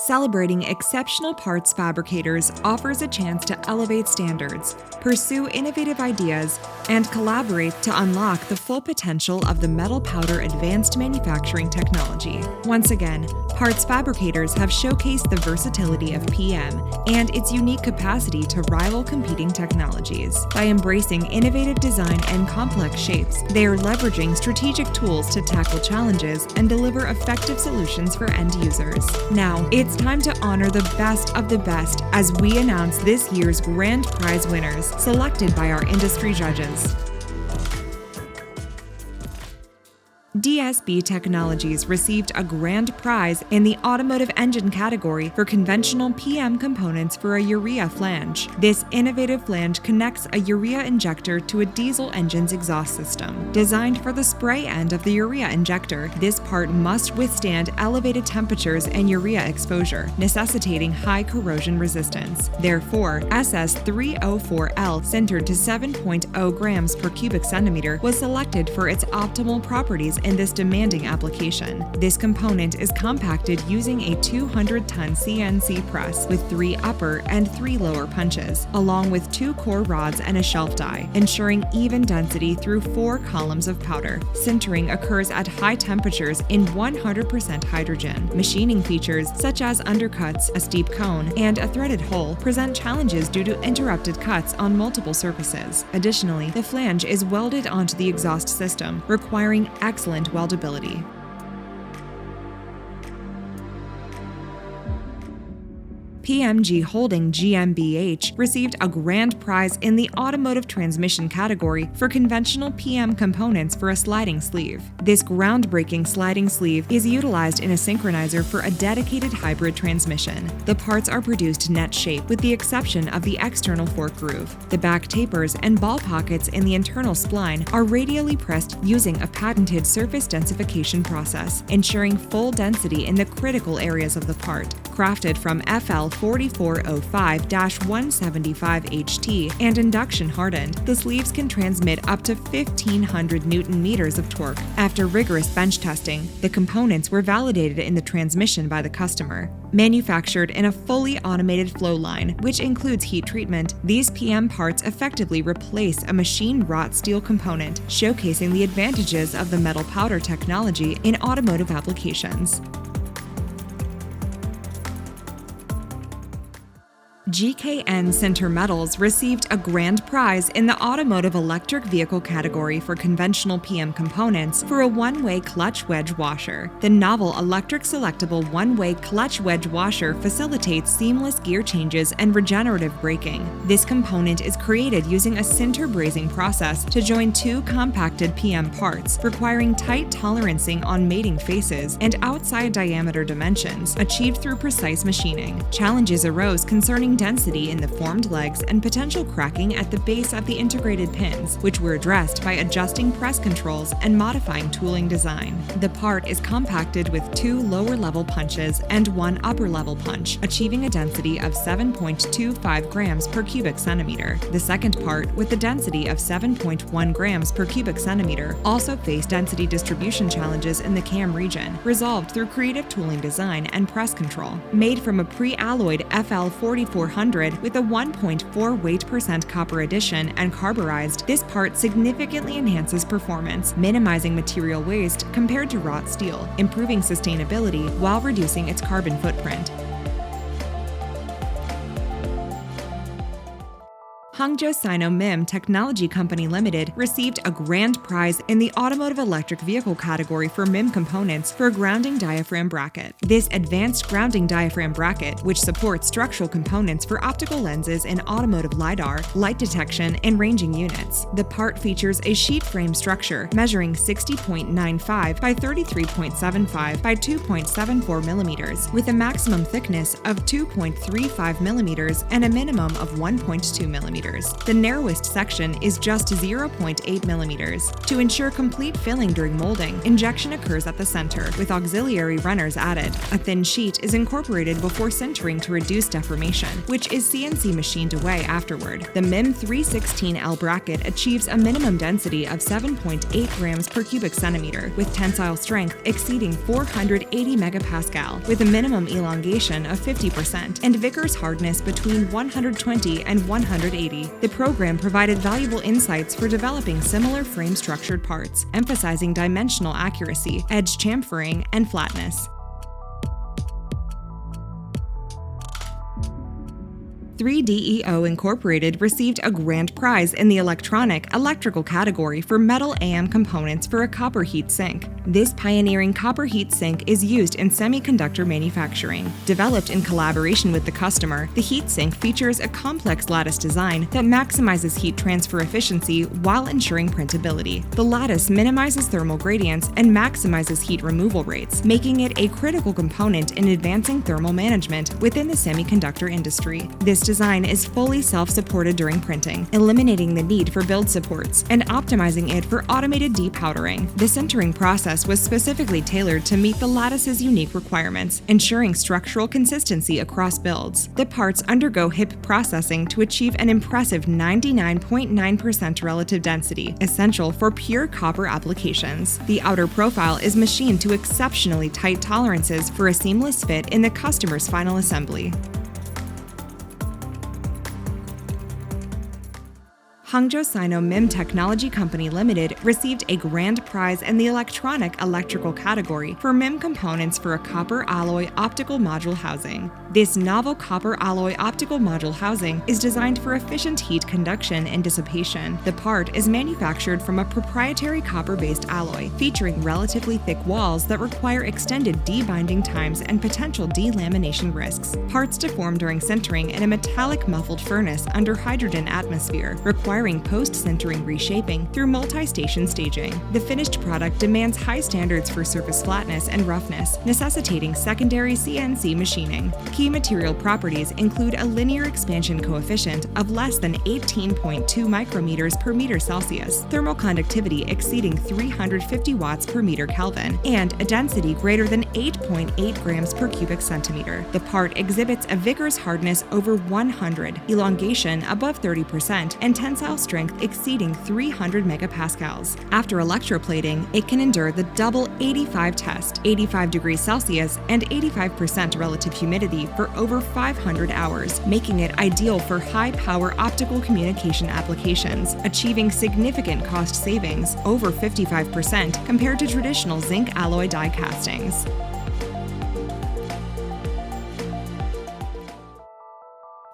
Celebrating exceptional parts fabricators offers a chance to elevate standards, pursue innovative ideas, and collaborate to unlock the full potential of the metal powder advanced manufacturing technology. Once again, parts fabricators have showcased the versatility of PM and its unique capacity to rival competing technologies. By embracing innovative design and complex shapes, they are leveraging strategic tools to tackle challenges and deliver effective solutions for end users. Now, it's time to honor the best of the best as we announce this year's grand prize winners, selected by our industry judges. DSB Technologies received a grand prize in the automotive engine category for conventional PM components for a urea flange. This innovative flange connects a urea injector to a diesel engine's exhaust system. Designed for the spray end of the urea injector, this part must withstand elevated temperatures and urea exposure, necessitating high corrosion resistance. Therefore, SS304L, sintered to 7.0 grams per cubic centimeter, was selected for its optimal properties in this demanding application. This component is compacted using a 200-ton CNC press with 3 upper and 3 lower punches, along with 2 core rods and a shelf die, ensuring even density through 4 columns of powder. Sintering occurs at high temperatures in 100% hydrogen. Machining features such as undercuts, a steep cone, and a threaded hole present challenges due to interrupted cuts on multiple surfaces. Additionally, the flange is welded onto the exhaust system, requiring excellent weldability. PMG Holding GmbH received a grand prize in the automotive transmission category for conventional PM components for a sliding sleeve. This groundbreaking sliding sleeve is utilized in a synchronizer for a dedicated hybrid transmission. The parts are produced net shape with the exception of the external fork groove. The back tapers and ball pockets in the internal spline are radially pressed using a patented surface densification process, ensuring full density in the critical areas of the part. Crafted from FL4405-175 HT and induction hardened, the sleeves can transmit up to 1,500 Newton-meters of torque. After rigorous bench testing, the components were validated in the transmission by the customer. Manufactured in a fully automated flow line, which includes heat treatment, these PM parts effectively replace a machine-wrought steel component, showcasing the advantages of the metal powder technology in automotive applications. GKN Sinter Metals received a grand prize in the automotive electric vehicle category for conventional PM components for a one-way clutch wedge washer. The novel electric selectable one-way clutch wedge washer facilitates seamless gear changes and regenerative braking. This component is created using a sinter brazing process to join 2 compacted PM parts, requiring tight tolerancing on mating faces and outside diameter dimensions, achieved through precise machining. Challenges arose concerning density in the formed legs and potential cracking at the base of the integrated pins, which were addressed by adjusting press controls and modifying tooling design. The part is compacted with 2 lower-level punches and 1 upper-level punch, achieving a density of 7.25 grams per cubic centimeter. The second part, with a density of 7.1 grams per cubic centimeter, also faced density distribution challenges in the cam region, resolved through creative tooling design and press control. Made from a pre-alloyed FL4400 with a 1.4 weight % copper addition and carburized, this part significantly enhances performance, minimizing material waste compared to wrought steel, improving sustainability while reducing its carbon footprint. Hangzhou Sino-Mim Technology Company Limited received a grand prize in the automotive electric vehicle category for MIM components for a grounding diaphragm bracket. This advanced grounding diaphragm bracket, which supports structural components for optical lenses in automotive LiDAR, light detection, and ranging units. The part features a sheet frame structure measuring 60.95 by 33.75 by 2.74 millimeters, with a maximum thickness of 2.35 millimeters and a minimum of 1.2 millimeters. mm. The narrowest section is just 0.8 mm. To ensure complete filling during molding, injection occurs at the center, with auxiliary runners added. A thin sheet is incorporated before sintering to reduce deformation, which is CNC machined away afterward. The MIM 316L bracket achieves a minimum density of 7.8 grams per cubic centimeter, with tensile strength exceeding 480 megapascal, with a minimum elongation of 50% and Vickers hardness between 120 and 180. The program provided valuable insights for developing similar frame-structured parts, emphasizing dimensional accuracy, edge chamfering, and flatness. 3DEO Incorporated received a grand prize in the electrical category for metal AM components for a copper heat sink. This pioneering copper heat sink is used in semiconductor manufacturing. Developed in collaboration with the customer, the heat sink features a complex lattice design that maximizes heat transfer efficiency while ensuring printability. The lattice minimizes thermal gradients and maximizes heat removal rates, making it a critical component in advancing thermal management within the semiconductor industry. This design is fully self-supported during printing, eliminating the need for build supports and optimizing it for automated depowdering. The sintering process was specifically tailored to meet the lattice's unique requirements, ensuring structural consistency across builds. The parts undergo HIP processing to achieve an impressive 99.9% relative density, essential for pure copper applications. The outer profile is machined to exceptionally tight tolerances for a seamless fit in the customer's final assembly. Hangzhou Sino MIM Technology Company Limited received a grand prize in the electrical category for MIM components for a copper alloy optical module housing. This novel copper alloy optical module housing is designed for efficient heat conduction and dissipation. The part is manufactured from a proprietary copper-based alloy, featuring relatively thick walls that require extended debinding times and potential delamination risks. Parts deform during sintering in a metallic muffled furnace under hydrogen atmosphere, requiring post-sintering reshaping through multi-station staging. The finished product demands high standards for surface flatness and roughness, necessitating secondary CNC machining. Key material properties include a linear expansion coefficient of less than 18.2 micrometers per meter Celsius, thermal conductivity exceeding 350 watts per meter Kelvin, and a density greater than 8.8 grams per cubic centimeter. The part exhibits a Vickers hardness over 100, elongation above 30%, and tensile strength exceeding 300 megapascals. After electroplating, it can endure the double 85 test, 85 degrees Celsius and 85% relative humidity for over 500 hours, making it ideal for high-power optical communication applications, achieving significant cost savings, over 55% compared to traditional zinc alloy die castings.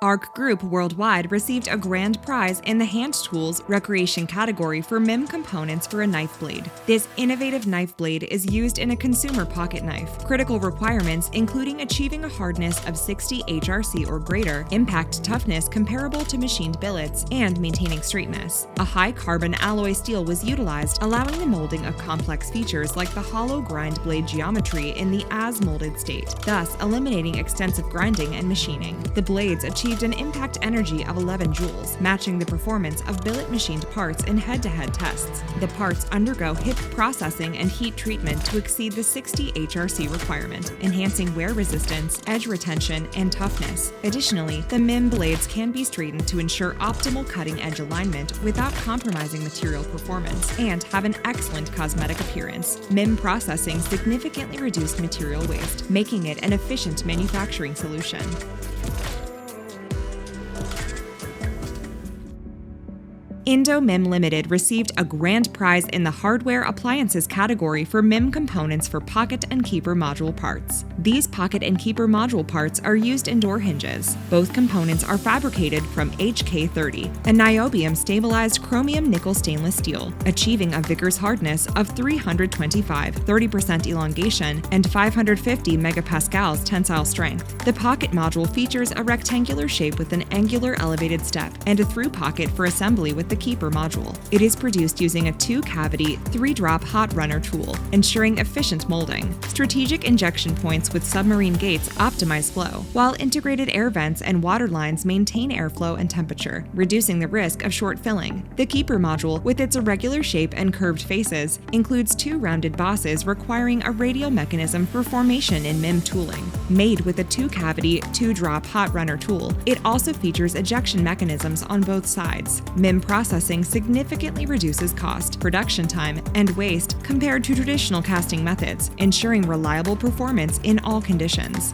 ARC Group Worldwide received a grand prize in the hand tools recreation category for MIM components for a knife blade. This innovative knife blade is used in a consumer pocket knife. Critical requirements including achieving a hardness of 60 HRC or greater, impact toughness comparable to machined billets, and maintaining straightness. A high carbon alloy steel was utilized, allowing the molding of complex features like the hollow grind blade geometry in the as-molded state, thus eliminating extensive grinding and machining. The blades achieved an impact energy of 11 joules, matching the performance of billet machined parts in head-to-head tests. The parts undergo HIP processing and heat treatment to exceed the 60 HRC requirement, enhancing wear resistance, edge retention, and toughness. Additionally, the MIM blades can be straightened to ensure optimal cutting-edge alignment without compromising material performance, and have an excellent cosmetic appearance. MIM processing significantly reduced material waste, making it an efficient manufacturing solution. Indo-MIM Limited received a grand prize in the hardware appliances category for MIM components for pocket and keeper module parts. These pocket and keeper module parts are used in door hinges. Both components are fabricated from HK30, a niobium stabilized chromium nickel stainless steel, achieving a Vickers hardness of 325, 30% elongation, and 550 megapascals tensile strength. The pocket module features a rectangular shape with an angular elevated step and a through pocket for assembly with the the Keeper module. It is produced using a 2-cavity, 3-drop hot runner tool, ensuring efficient molding. Strategic injection points with submarine gates optimize flow, while integrated air vents and water lines maintain airflow and temperature, reducing the risk of short filling. The Keeper module, with its irregular shape and curved faces, includes 2 rounded bosses requiring a radial mechanism for formation in MIM tooling. Made with a 2-cavity, 2-drop hot runner tool, it also features ejection mechanisms on both sides. MIM processing significantly reduces cost, production time, and waste compared to traditional casting methods, ensuring reliable performance in all conditions.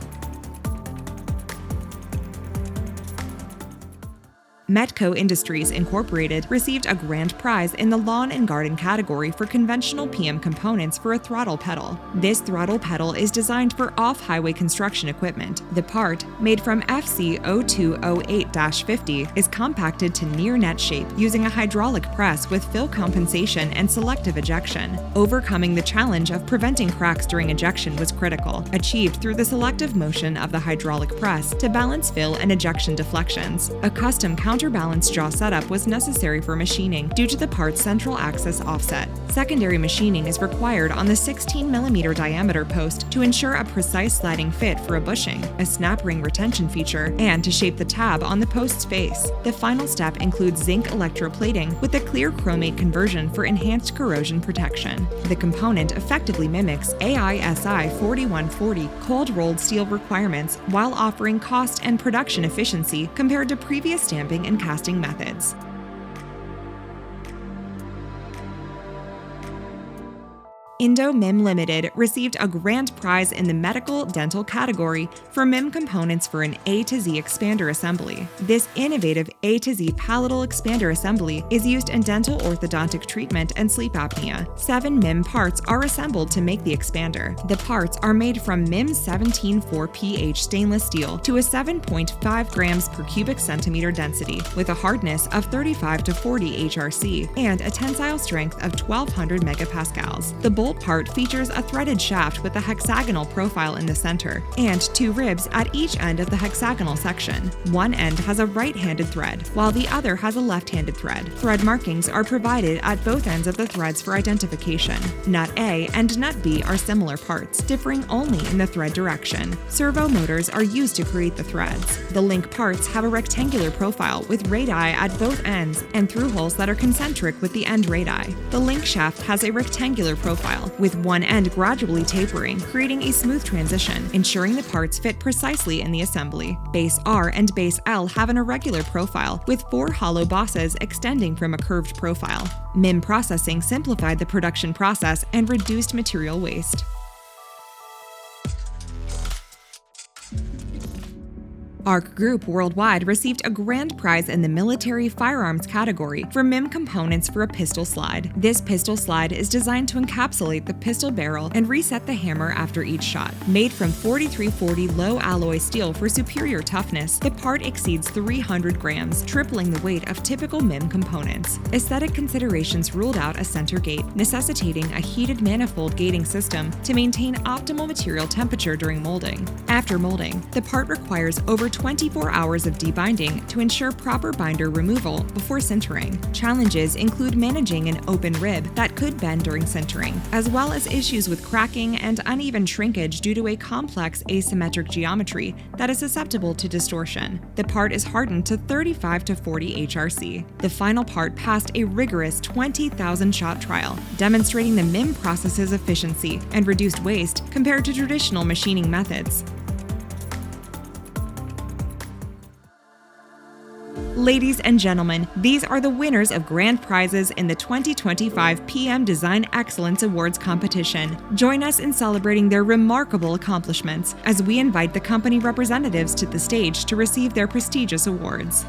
Metco Industries Incorporated received a grand prize in the lawn and garden category for conventional PM components for a throttle pedal. This throttle pedal is designed for off-highway construction equipment. The part, made from FC0208-50, is compacted to near-net shape using a hydraulic press with fill compensation and selective ejection. Overcoming the challenge of preventing cracks during ejection was critical, achieved through the selective motion of the hydraulic press to balance fill and ejection deflections. A custom counterbalance jaw setup was necessary for machining due to the part's central axis offset. Secondary machining is required on the 16mm diameter post to ensure a precise sliding fit for a bushing, a snap ring retention feature, and to shape the tab on the post's face. The final step includes zinc electroplating with a clear chromate conversion for enhanced corrosion protection. The component effectively mimics AISI 4140 cold-rolled steel requirements while offering cost and production efficiency compared to previous stamping and casting methods. Indo MIM Limited received a grand prize in the medical dental category for MIM components for an A to Z expander assembly. This innovative A to Z palatal expander assembly is used in dental orthodontic treatment and sleep apnea. 7 MIM parts are assembled to make the expander. The parts are made from MIM 17.4pH stainless steel to a 7.5 grams per cubic centimeter density with a hardness of 35 to 40 HRC and a tensile strength of 1200 megapascals. The bolt part features a threaded shaft with a hexagonal profile in the center and 2 ribs at each end of the hexagonal section. One end has a right-handed thread, while the other has a left-handed thread. Thread markings are provided at both ends of the threads for identification. Nut A and Nut B are similar parts, differing only in the thread direction. Servo motors are used to create the threads. The link parts have a rectangular profile with radii at both ends and through holes that are concentric with the end radii. The link shaft has a rectangular profile, with one end gradually tapering, creating a smooth transition, ensuring the parts fit precisely in the assembly. Base R and base L have an irregular profile, with 4 hollow bosses extending from a curved profile. MIM processing simplified the production process and reduced material waste. ARC Group Worldwide received a grand prize in the military firearms category for MIM components for a pistol slide. This pistol slide is designed to encapsulate the pistol barrel and reset the hammer after each shot. Made from 4340 low alloy steel for superior toughness, the part exceeds 300 grams, tripling the weight of typical MIM components. Aesthetic considerations ruled out a center gate, necessitating a heated manifold gating system to maintain optimal material temperature during molding. After molding, the part requires over 24 hours of debinding to ensure proper binder removal before sintering. Challenges include managing an open rib that could bend during sintering, as well as issues with cracking and uneven shrinkage due to a complex asymmetric geometry that is susceptible to distortion. The part is hardened to 35 to 40 HRC. The final part passed a rigorous 20,000 shot trial, demonstrating the MIM process's efficiency and reduced waste compared to traditional machining methods. Ladies and gentlemen, these are the winners of grand prizes in the 2025 PM Design Excellence Awards competition. Join us in celebrating their remarkable accomplishments as we invite the company representatives to the stage to receive their prestigious awards.